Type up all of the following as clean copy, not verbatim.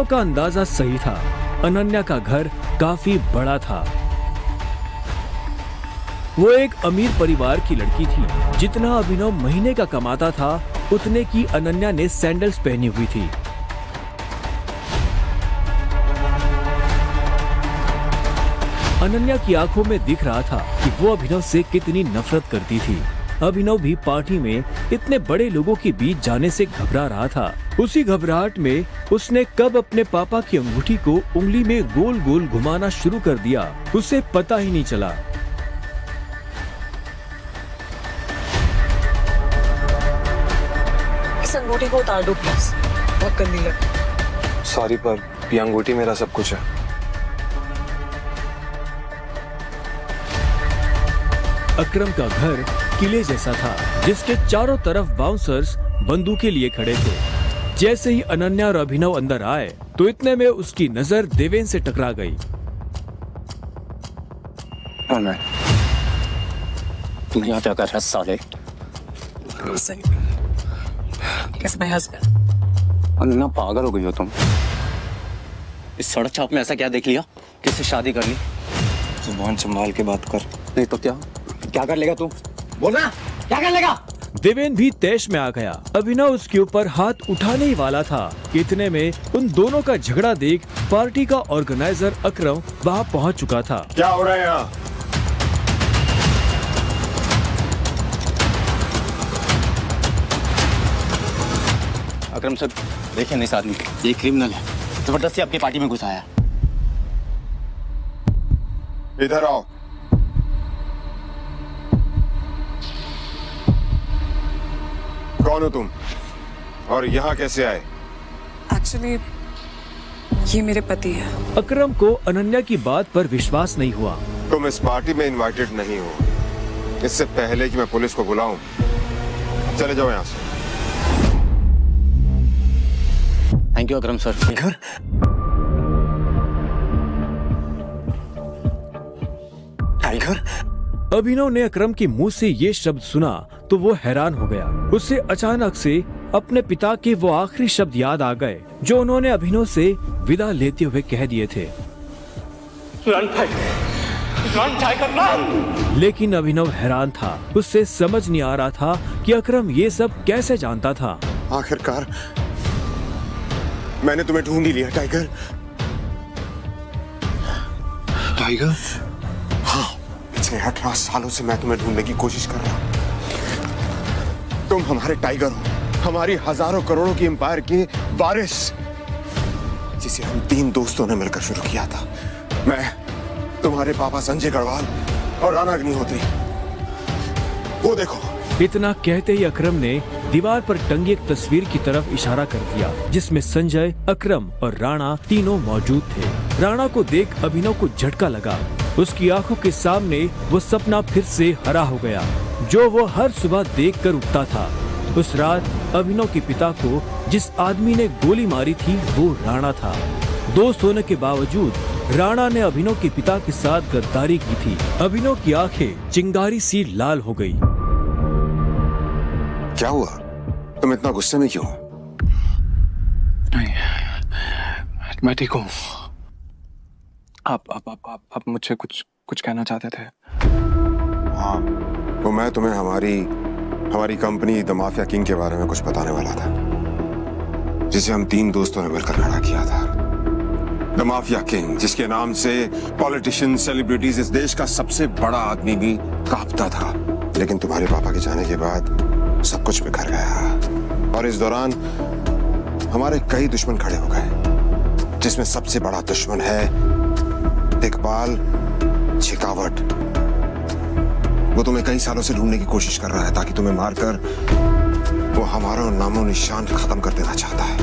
का अंदाजा सही था। अनन्या का घर काफी बड़ा था। वो एक अमीर परिवार की लड़की थी। जितना अभिनव महीने का कमाता था उतने की अनन्या ने सैंडल्स पहनी हुई थी। अनन्या की आंखों में दिख रहा था कि वो अभिनव से कितनी नफरत करती थी। अभिनव भी पार्टी में इतने बड़े लोगों के बीच जाने से घबरा रहा था। उसी घबराहट में उसने कब अपने पापा की अंगूठी को उंगली में गोल गोल घुमाना शुरू कर दिया, उसे पता ही नहीं चला। इस अंगूठी को उतार दो प्लीज, बहुत गंदी लग। सॉरी पर ये अंगूठी मेरा सब कुछ है। अकरम का घर किले जैसा था, जिसके चारों तरफ बाउंसर्स बंदूकें लिए खड़े थे। जैसे ही अनन्या और अभिनव अंदर आए तो इतने में उसकी नजर देवेन से टकरा गई। तुम यहाँ क्या कर रहे साले? अनन्या पागल हो गई हो तुम? इस सड़क छाप में ऐसा क्या देख लिया? किससे शादी कर ली? जुबान संभाल के बात कर। नहीं तो क्या कर लेगा तू? बोलना, क्या कर लेगा? देवेन भी तैश में आ गया। अभिनव उसके ऊपर हाथ उठाने ही वाला था कि इतने में उन दोनों का झगड़ा देख पार्टी का ऑर्गेनाइजर अकरम वहां पहुंच चुका था। क्या हो रहा है यहाँ? अकरम सर, देखिए ना इस आदमी, ये क्रिमिनल है, जबरदस्ती आपकी पार्टी में घुस आया। इधर आओ। कौन हो तुम और यहाँ कैसे आए? एक्चुअली ये मेरे पति है। अकरम को अनन्या की बात पर विश्वास नहीं हुआ। तुम इस पार्टी में इनवाइटेड नहीं हो। इससे पहले कि मैं पुलिस को बुलाऊं, चले जाओ यहाँ से। Thank you Akram sir. Tiger? Abhinav ने अकरम के मुंह से ये शब्द सुना तो वो हैरान हो गया। उसे अचानक से अपने पिता के वो आखिरी शब्द याद आ गए जो उन्होंने अभिनव से विदा लेते हुए कह दिए थे। लेकिन अभिनव हैरान था। उससे समझ नहीं आ रहा था कि अकरम ये सब कैसे जानता था। आखिरकार मैंने तुम्हें ढूंढ ही लिया टाइगर। टाइगर? हाँ, पिछले 18 सालों से मैं तुम्हें ढूंढने की कोशिश कर रहा हूँ। तुम हमारे टाइगर हो, हमारी हजारों करोड़ों की एम्पायर की वारिस, जिसे हम 3 दोस्तों ने मिलकर शुरू किया था। मैं, तुम्हारे पापा संजय गढ़वाल और राणा अग्निहोत्री। वो देखो। इतना कहते ही अकरम ने दीवार पर टंगी एक तस्वीर की तरफ इशारा कर दिया, जिसमें संजय, अकरम और राणा तीनों मौजूद थे। राणा को देख अभिनव को झटका लगा। उसकी आंखों के सामने वो सपना फिर से हरा हो गया जो वो हर सुबह देखकर उठता था। उस रात अभिनव के पिता को जिस आदमी ने गोली मारी थी वो राणा था। दोस्त होने के बावजूद राणा ने अभिनव के पिता के साथ गद्दारी की थी। अभिनव की आंखें चिंगारी सी लाल हो गई। क्या हुआ? तुम इतना गुस्से में क्यों? नहीं, मैं ठीक हूँ। आप मुझसे कुछ कहना चाहते थे? हाँ, तो मैं तुम्हें हमारी कंपनी द माफिया किंग के बारे में कुछ बताने वाला था, जिसे हम 3 दोस्तों ने मिलकर खड़ा किया था। द माफिया किंग, जिसके नाम से पॉलिटिशियन, सेलिब्रिटीज, इस देश का सबसे बड़ा आदमी भी कांपता था। लेकिन तुम्हारे पापा के जाने के बाद सब कुछ बिखर गया और इस दौरान हमारे कई दुश्मन खड़े हो गए, जिसमें सबसे बड़ा दुश्मन है इकबाल शेखावत। वो तुम्हें कई सालों से ढूंढने की कोशिश कर रहा है ताकि तुम्हें मारकर वो हमारा नामो निशान खत्म कर देना चाहता है।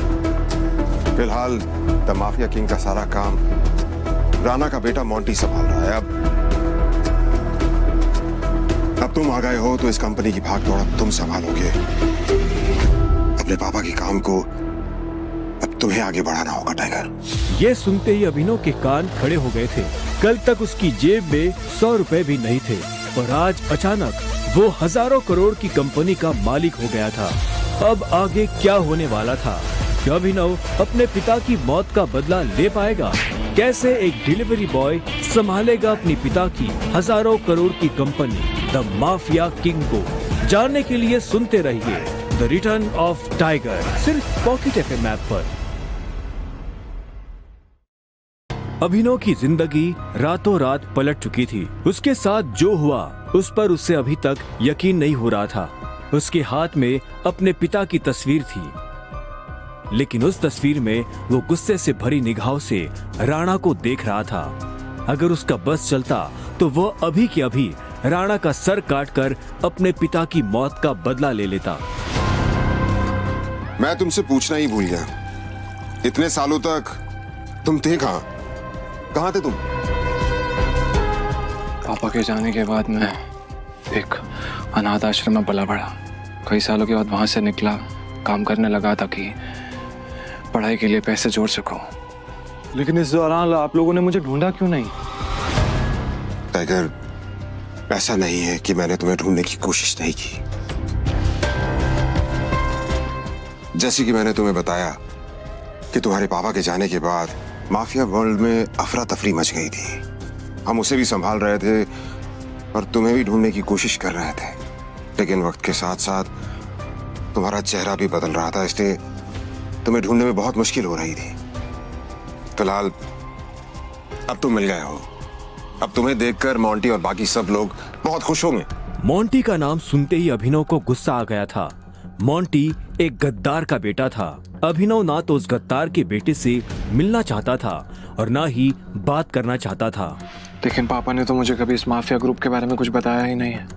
फिलहाल द माफिया किंग का सारा काम राणा का बेटा मोंटी संभाल रहा है। अब तुम आ गए हो तो इस कंपनी की भाग दौड़ अब तुम संभालोगे। अपने पापा के काम को अब तुम्हें आगे बढ़ाना होगा टाइगर। ये सुनते ही अभिनव के कान खड़े हो गए थे। कल तक उसकी जेब में 100 रुपए भी नहीं थे और आज अचानक वो हजारों करोड़ की कंपनी का मालिक हो गया था। अब आगे क्या होने वाला था क्या अभिनव अपने पिता की मौत का बदला ले पाएगा? कैसे एक डिलीवरी बॉय संभालेगा अपनी पिता की हजारों करोड़ की कंपनी द माफिया किंग को? जानने के लिए सुनते रहिए द रिटर्न ऑफ टाइगर, सिर्फ पॉकेट एफएम ऐप पर। अभिनव की जिंदगी रातों रात पलट चुकी थी। उसके साथ जो हुआ उस पर उसे अभी तक यकीन नहीं हो रहा था। उसके हाथ में अपने पिता की तस्वीर थी, लेकिन उस तस्वीर में वो गुस्से से भरी निगाहों से राणा को देख रहा था। अगर उसका बस चलता तो वो अभी के अभी राणा का सर काटकर अपने पिता की मौत का बदला ले लेता। मैं तुमसे पूछना ही भूल गया, इतने सालों तक तुम थे कहाँ? कहाँ थे तुम? पापा के जाने के बाद मैं एक अनाथ आश्रम में पला बढ़ा। कई सालों के बाद वहां से निकला, काम करने लगा ताकि पढ़ाई के लिए पैसे जोड़ सकूं। लेकिन इस दौरान आप लोगों ने मुझे ढूंढा क्यों नहीं? टाइगर, ऐसा नहीं है कि मैंने तुम्हें ढूंढने की कोशिश नहीं की। जैसे कि मैंने तुम्हें बताया कि तुम्हारे पापा के जाने के बाद माफिया वर्ल्ड में अफरा तफरी मच गई थी। हम उसे भी संभाल रहे थे और तुम्हें भी ढूंढने की कोशिश कर रहे थे, लेकिन वक्त के साथ साथ तुम्हारा चेहरा भी बदल रहा था, इसलिए तुम्हें ढूंढने में बहुत मुश्किल हो रही थी। फिलहाल अब तुम मिल गए हो। अब तुम्हें देखकर मोंटी और बाकी सब लोग बहुत खुश होंगे। मोंटी का नाम सुनते ही अभिनव को गुस्सा आ गया था। मोंटी एक गद्दार का बेटा था। अभिनव ना तो उस गद्दार के बेटे से मिलना चाहता था और ना ही बात करना चाहता था। लेकिन पापा ने तो मुझे कभी इस माफिया ग्रुप के बारे में कुछ बताया ही नहीं है।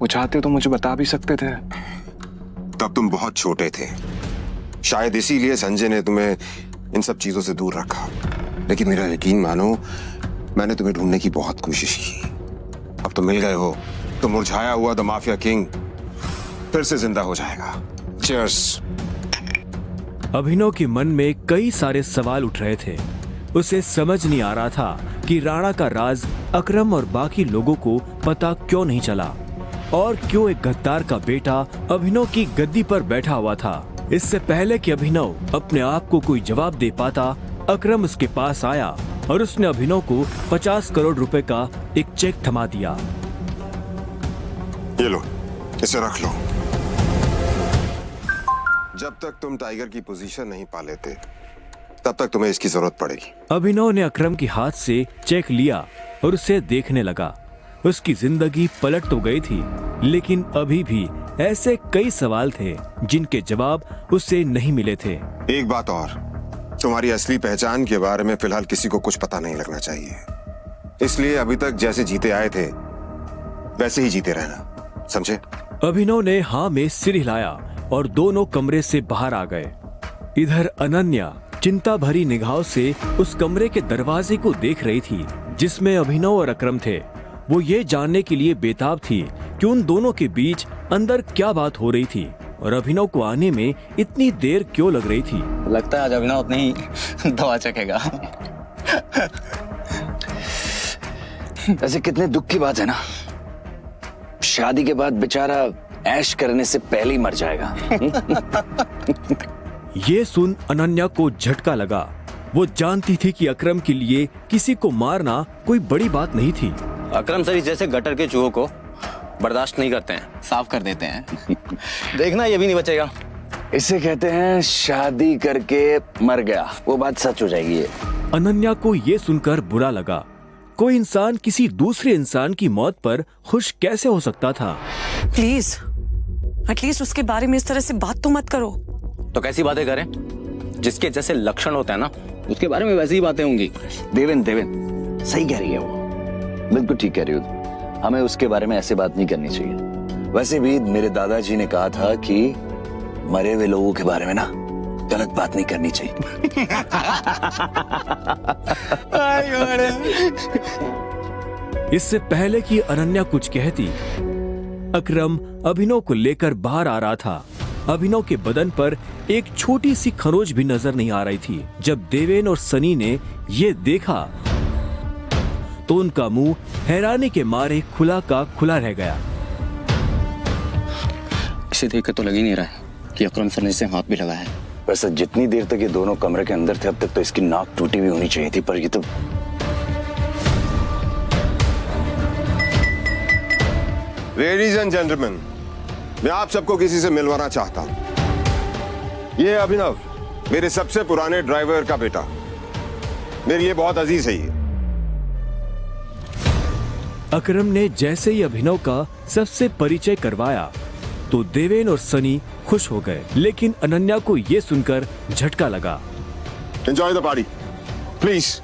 वो चाहते तो मुझे बता भी सकते थे। तब तुम बहुत छोटे थे, शायद इसीलिए संजय ने तुम्हें इन सब चीजों से दूर रखा। लेकिन मेरा यकीन मानो, मैंने तुम्हें ढूंढने की बहुत कोशिश की। अब तुम मिल गए हो तो मुरझाया हुआ द माफिया किंग फिर से जिंदा हो जाएगा। चीयर्स। अभिनव के मन में कई सारे सवाल उठ रहे थे। उसे समझ नहीं आ रहा था कि राणा का राज अकरम और बाकी लोगों को पता क्यों नहीं चला और क्यों एक गद्दार का बेटा अभिनव की गद्दी पर बैठा हुआ था। इससे पहले कि अभिनव अपने आप को कोई जवाब दे पाता, अकरम उसके पास आया और उसने अभिनव को 50 करोड़ रुपए का एक चेक थमा दिया। ये लो, इसे रख लो। जब तक तुम टाइगर की पोजीशन नहीं पा लेते तब तक तुम्हें इसकी जरूरत पड़ेगी। अभिनव ने अकरम के हाथ से चेक लिया और उसे देखने लगा। उसकी जिंदगी पलट तो गई थी, लेकिन अभी भी ऐसे कई सवाल थे जिनके जवाब उसे नहीं मिले थे। एक बात और, तुम्हारी असली पहचान के बारे में फिलहाल किसी को कुछ पता नहीं लगना चाहिए। इसलिए अभी तक जैसे जीते आए थे वैसे ही जीते रहना, समझे? अभिनव ने हाँ में सिर हिलाया और दोनों कमरे से बाहर आ गए। इधर अनन्या चिंता भरी निगाहों से उस कमरे के दरवाजे को देख रही थी जिसमें अभिनव और अकरम थे। वो ये जानने के लिए बेताब थी कि उन दोनों के बीच अंदर क्या बात हो रही थी और अभिनव को आने में इतनी देर क्यों लग रही थी। लगता है आज अभिनव अपनी दवा चखेगा। ऐसे कितने दुख की बात है ना, शादी के बाद बेचारा ऐश करने से पहले ही मर जाएगा। ये सुन अनन्या को झटका लगा। वो जानती थी कि अकरम के लिए किसी को मारना कोई बड़ी बात नहीं थी। अकरम सर जैसे गटर के चूहों को बर्दाश्त नहीं करते हैं, साफ कर देते हैं। देखना ये भी नहीं बचेगा। इसे कहते हैं शादी करके मर गया, वो बात सच हो जाएगी। ये अनन्या को ये सुनकर बुरा लगा। कोई इंसान किसी दूसरे इंसान की मौत पर खुश कैसे हो सकता था? प्लीज एटलीस्ट उसके बारे में इस तरह से बात तो मत करो। तो कैसी बातें करें? जिसके जैसे लक्षण होते हैं ना, उसके बारे में वैसी ही बातें होंगी। देवेन सही कह रही है, वो बिल्कुल ठीक कह रही हो। हमें उसके बारे में ऐसे बात नहीं करनी चाहिए। वैसे भी मेरे दादाजी ने कहा था कि मरे हुए लोगों के बारे में ना गलत बात नहीं करनी चाहिए। इससे पहले कि अनन्या कुछ कहती, अकरम अभिनव को लेकर बाहर आ रहा था। अभिनव के बदन पर एक छोटी सी खरोंच भी नजर नहीं आ रही थी। जब देवेन और सनी ने ये देखा तो उनका मुंह हैरानी के मारे खुला का खुला रह गया। इसे देख के तो लग ही नहीं रहा है कि अकरम सर ने इसे हाथ भी लगाया है। वैसे जितनी देर तक ये दोनों कमरे के अंदर थे अब तक तो इसकी नाक टूटी हुई होनी चाहिए थी, पर ये तो लेडीज एंड जेंटलमैन, मैं आप सबको किसी से मिलवाना चाहता हूं। ये अभिनव, मेरे सबसे पुराने ड्राइवर का बेटा, मेरे लिए बहुत अजीज है ये। अकरम ने जैसे ही अभिनव का सबसे परिचय करवाया तो देवेन और सनी खुश हो गए, लेकिन अनन्या को ये सुनकर झटका लगा। Enjoy the party please.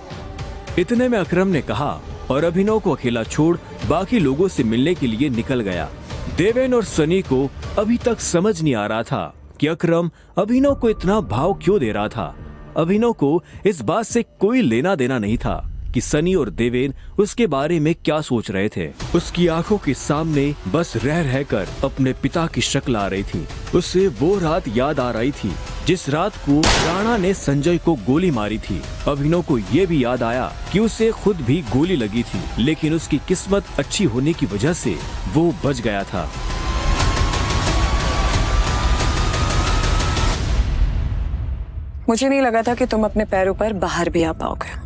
इतने में अकरम ने कहा और अभिनव को अकेला छोड़ बाकी लोगों से मिलने के लिए निकल गया। देवेन और सनी को अभी तक समझ नहीं आ रहा था कि अकरम अभिनव को इतना भाव क्यों दे रहा था। अभिनव को इस बात से कोई लेना देना नहीं था कि सनी और देवेन उसके बारे में क्या सोच रहे थे। उसकी आंखों के सामने बस रह रहकर अपने पिता की शक्ल आ रही थी। उसे वो रात याद आ रही थी जिस रात को राणा ने संजय को गोली मारी थी। अभिनव को ये भी याद आया कि उसे खुद भी गोली लगी थी, लेकिन उसकी किस्मत अच्छी होने की वजह से वो बच गया था। मुझे नहीं लगा था कि तुम अपने पैरों पर बाहर भी आ पाओगे।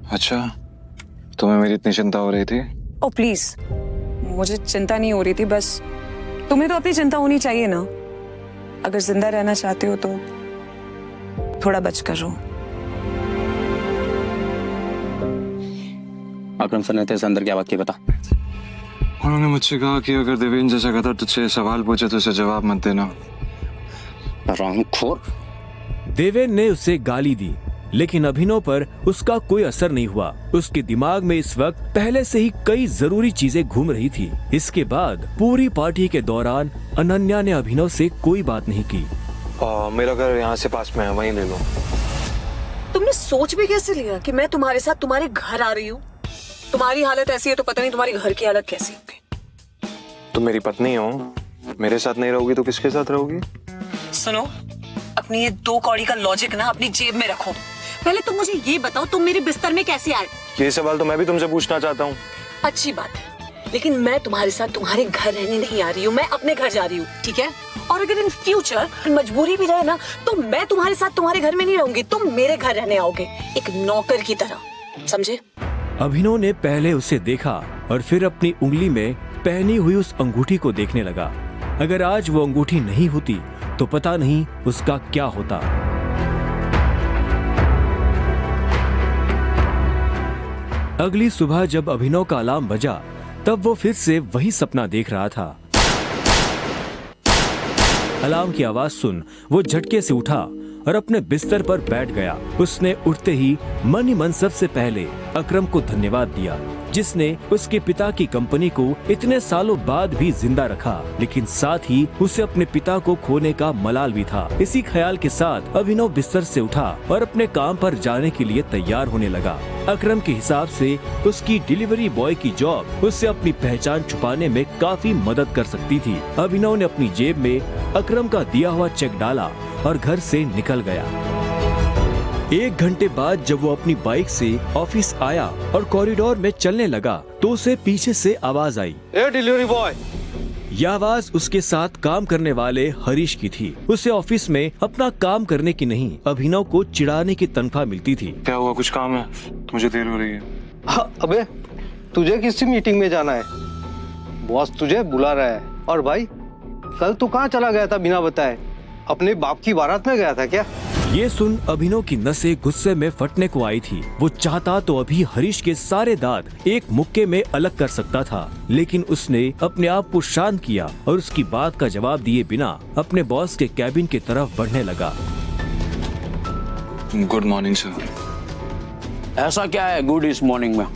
अच्छा, तुम्हें मेरी इतनी चिंता हो रही थी? ओ प्लीज, मुझे चिंता नहीं हो रही थी, बस तुम्हें तो अपनी चिंता होनी चाहिए ना। अगर जिंदा रहना चाहते हो तो थोड़ा बच कर रहो। अकरम सर ने तेरे से अंदर क्या बात की बता। उन्होंने मुझसे कहा कि अगर देवेन जैसा कहता तुझसे सवाल पूछे तो उसे जवाब मत देना। रामखोर। देवेन ने उसे गाली दी, लेकिन अभिनव पर उसका कोई असर नहीं हुआ। उसके दिमाग में इस वक्त पहले से ही कई जरूरी चीजें घूम रही थी। इसके बाद पूरी पार्टी के दौरान अनन्या ने अभिनव से कोई बात नहीं की। मेरा घर यहाँ से पास में है, वहीं ले लो। तुमने सोच भी कैसे लिया कि मैं तुम्हारे साथ तुम्हारे घर आ रही हूँ? तुम्हारी हालत ऐसी है तो पता नहीं तुम्हारी घर की हालत कैसी होगी। तुम मेरी पत्नी हो, मेरे साथ नहीं रहोगी तो किसके साथ रहोगी? सुनो, अपनी ये 2 कौड़ी का लॉजिक ना अपनी जेब में रखो। पहले तुम मुझे ये बताओ, तुम मेरे बिस्तर में कैसे आए? ये सवाल तो मैं भी तुमसे पूछना चाहता हूँ। अच्छी बात है, लेकिन मैं तुम्हारे साथ तुम्हारे घर रहने नहीं आ रही हूँ, मैं अपने घर जा रही हूँ, ठीक है? और अगर इन फ्यूचर मजबूरी भी रहे ना तो मैं तुम्हारे साथ तुम्हारे घर में नहीं रहूंगी, तुम मेरे घर रहने आओगे एक नौकर की तरह, समझे? अभिनव ने पहले उसे देखा और फिर अपनी उंगली में पहनी हुई उस अंगूठी को देखने लगा। अगर आज वो अंगूठी नहीं होती तो पता नहीं उसका क्या होता। अगली सुबह जब अभिनव का अलार्म बजा तब वो फिर से वही सपना देख रहा था। अलार्म की आवाज सुन वो झटके से उठा और अपने बिस्तर पर बैठ गया। उसने उठते ही मन ही मन सबसे पहले अकरम को धन्यवाद दिया, जिसने उसके पिता की कंपनी को इतने सालों बाद भी जिंदा रखा, लेकिन साथ ही उसे अपने पिता को खोने का मलाल भी था। इसी ख्याल के साथ अभिनव बिस्तर से उठा और अपने काम पर जाने के लिए तैयार होने लगा। अकरम के हिसाब से उसकी डिलीवरी बॉय की जॉब उससे अपनी पहचान छुपाने में काफी मदद कर सकती थी। अभिनव ने अपनी जेब में अकरम का दिया हुआ चेक डाला और घर से निकल गया। 1 घंटे बाद जब वो अपनी बाइक से ऑफिस आया और कॉरिडोर में चलने लगा तो उसे पीछे से आवाज आई, ए डिलीवरी बॉय। यह आवाज उसके साथ काम करने वाले हरीश की थी। उसे ऑफिस में अपना काम करने की नहीं, अभिनव को चिढ़ाने की तनख्वाह मिलती थी। क्या हुआ, कुछ काम है? मुझे देर हो रही है। हाँ, अबे तुझे किसी मीटिंग में जाना है, बॉस तुझे बुला रहा है। और भाई कल तू कहाँ चला गया था बिना बताए? अपने बाप की बारात में गया था क्या? ये सुन अभिनव की नसें गुस्से में फटने को आई थी। वो चाहता तो अभी हरीश के सारे दांत एक मुक्के में अलग कर सकता था, लेकिन उसने अपने आप को शांत किया और उसकी बात का जवाब दिए बिना अपने बॉस के कैबिन की तरफ बढ़ने लगा। Good morning sir. ऐसा क्या है गुड इस मॉर्निंग में?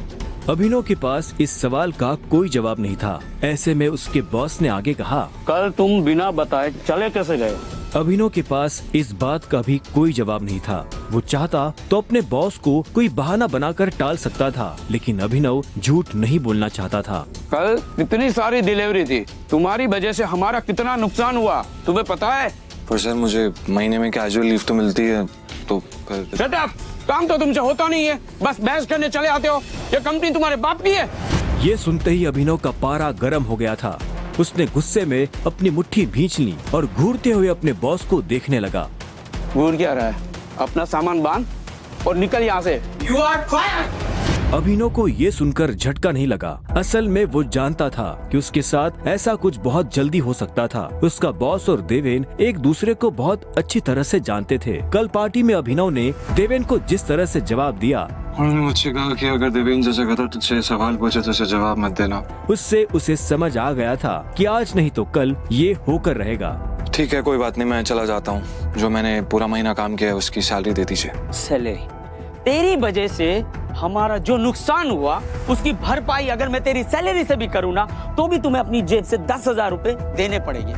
अभिनव के पास इस सवाल का कोई जवाब नहीं था। ऐसे में उसके बॉस ने आगे कहा, कल तुम बिना बताए चले कैसे गए? अभिनव के पास इस बात का भी कोई जवाब नहीं था। वो चाहता तो अपने बॉस को कोई बहाना बनाकर टाल सकता था, लेकिन अभिनव झूठ नहीं बोलना चाहता था। कल कितनी सारी डिलीवरी थी, तुम्हारी वजह से हमारा कितना नुकसान हुआ तुम्हें पता है? पर सर मुझे महीने में कैजुअल लीव तो मिलती है, तो कल। Shut up! काम तो तुमसे होता नहीं है, बस बहस करने चले आते हो। ये कंपनी तुम्हारे बाप की है। ये सुनते ही अभिनव का पारा गर्म हो गया था। उसने गुस्से में अपनी मुट्ठी भींच ली और घूरते हुए अपने बॉस को देखने लगा। घूर क्या रहा है? अपना सामान बांध और निकल यहाँ से। You are fired! अभिनव को ये सुनकर झटका नहीं लगा। असल में वो जानता था कि उसके साथ ऐसा कुछ बहुत जल्दी हो सकता था। उसका बॉस और देवेन एक दूसरे को बहुत अच्छी तरह से जानते थे। कल पार्टी में अभिनव ने देवेन को जिस तरह से जवाब दिया, उन्होंने मुझसे कहा कि अगर देवेन जैसे कहता तुझसे सवाल पूछे तो उसे जवाब मत देना। उससे उसे समझ आ गया था कि आज नहीं तो कल ये होकर रहेगा। ठीक है, कोई बात नहीं, मैं चला जाता हूँ। जो मैंने पूरा महीना काम किया है उसकी सैलरी दे दीजिए। सैलरी? तेरी वजह से हमारा जो नुकसान हुआ उसकी भरपाई अगर मैं तेरी सैलरी से भी करूँ ना तो भी तुम्हें अपनी जेब से 10,000 रुपए देने पड़ेंगे।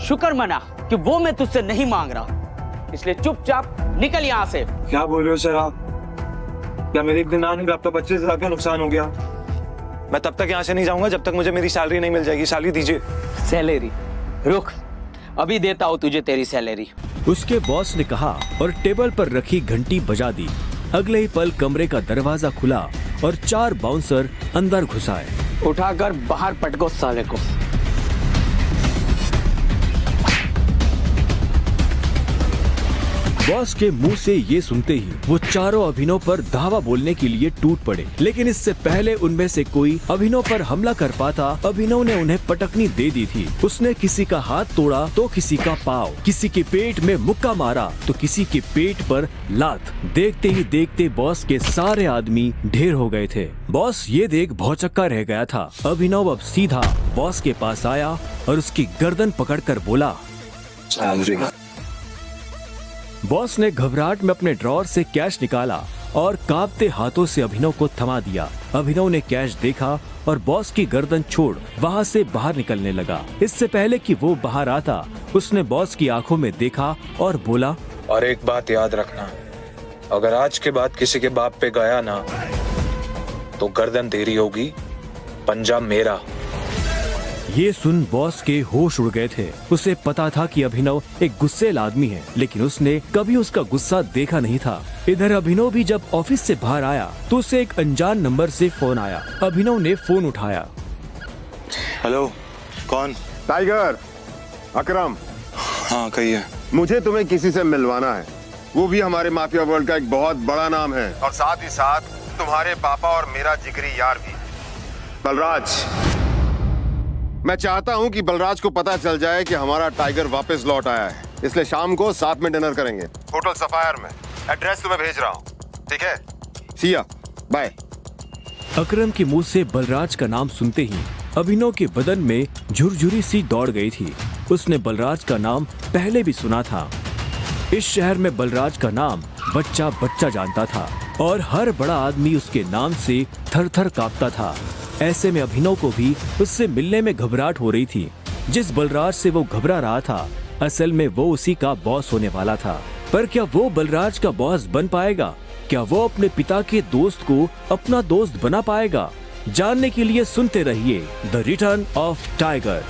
शुक्र मना कि वो मैं तुझसे नहीं मांग रहा, इसलिए चुपचाप निकल यहाँ से। क्या बोल रहे हो सर आप? क्या मेरे एक दिन आने का 25,000 का नुकसान हो गया? मैं तब तक यहाँ से नहीं जाऊंगा जब तक मुझे मेरी सैलरी नहीं मिल जाएगी। सैलरी दीजिए। सैलरी? रुक, अभी देता हूँ तुझे तेरी सैलरी। उसके बॉस ने कहा और टेबल पर रखी घंटी बजा दी। अगले ही पल कमरे का दरवाजा खुला और 4 बाउंसर अंदर घुस आए। उठाकर बाहर पटको साले को। बॉस के मुंह से ये सुनते ही वो चारों अभिनव पर धावा बोलने के लिए टूट पड़े, लेकिन इससे पहले उनमें से कोई अभिनव पर हमला कर पाता, अभिनव ने उन्हें पटकनी दे दी थी। उसने किसी का हाथ तोड़ा तो किसी का पाँव, किसी के पेट में मुक्का मारा तो किसी के पेट पर लात। देखते ही देखते बॉस के सारे आदमी ढेर हो गए थे। बॉस ये देख भौचक्का रह गया था। अभिनव अब सीधा बॉस के पास आया और उसकी गर्दन पकड़कर बोला, बॉस ने घबराहट में अपने ड्रॉर से कैश निकाला और कांपते हाथों से अभिनव को थमा दिया। अभिनव ने कैश देखा और बॉस की गर्दन छोड़ वहां से बाहर निकलने लगा। इससे पहले कि वो बाहर आता, उसने बॉस की आंखों में देखा और बोला, और एक बात याद रखना, अगर आज के बाद किसी के बाप पे गया ना तो गर्दन तेरी होगी, पंजा मेरा। ये सुन बॉस के होश उड़ गए थे। उसे पता था कि अभिनव एक गुस्सैल आदमी है, लेकिन उसने कभी उसका गुस्सा देखा नहीं था। इधर अभिनव भी जब ऑफिस से बाहर आया तो उसे एक अनजान नंबर से फोन आया। अभिनव ने फोन उठाया। हेलो, कौन? टाइगर, अकरम। हाँ कहिए। मुझे तुम्हें किसी से मिलवाना है, वो भी हमारे माफिया वर्ल्ड का एक बहुत बड़ा नाम है, और साथ ही साथ तुम्हारे पापा और मेरा जिगरी यार भी, बलराज। मैं चाहता हूं कि बलराज को पता चल जाए कि हमारा टाइगर वापस लौट आया है, इसलिए शाम को साथ में डिनर करेंगे होटल सफायर में। एड्रेस तुम्हें भेज रहा हूं, ठीक है? सी या, बाय। अकरम के मुंह से बलराज का नाम सुनते ही अभिनव के बदन में झुरझुरी सी दौड़ गई थी। उसने बलराज का नाम पहले भी सुना था। इस शहर में बलराज का नाम बच्चा बच्चा जानता था और हर बड़ा आदमी उसके नाम से थर थर कांपता था। ऐसे में अभिनव को भी उससे मिलने में घबराहट हो रही थी। जिस बलराज से वो घबरा रहा था, असल में वो उसी का बॉस होने वाला था। पर क्या वो बलराज का बॉस बन पाएगा? क्या वो अपने पिता के दोस्त को अपना दोस्त बना पाएगा? जानने के लिए सुनते रहिए द रिटर्न ऑफ टाइगर।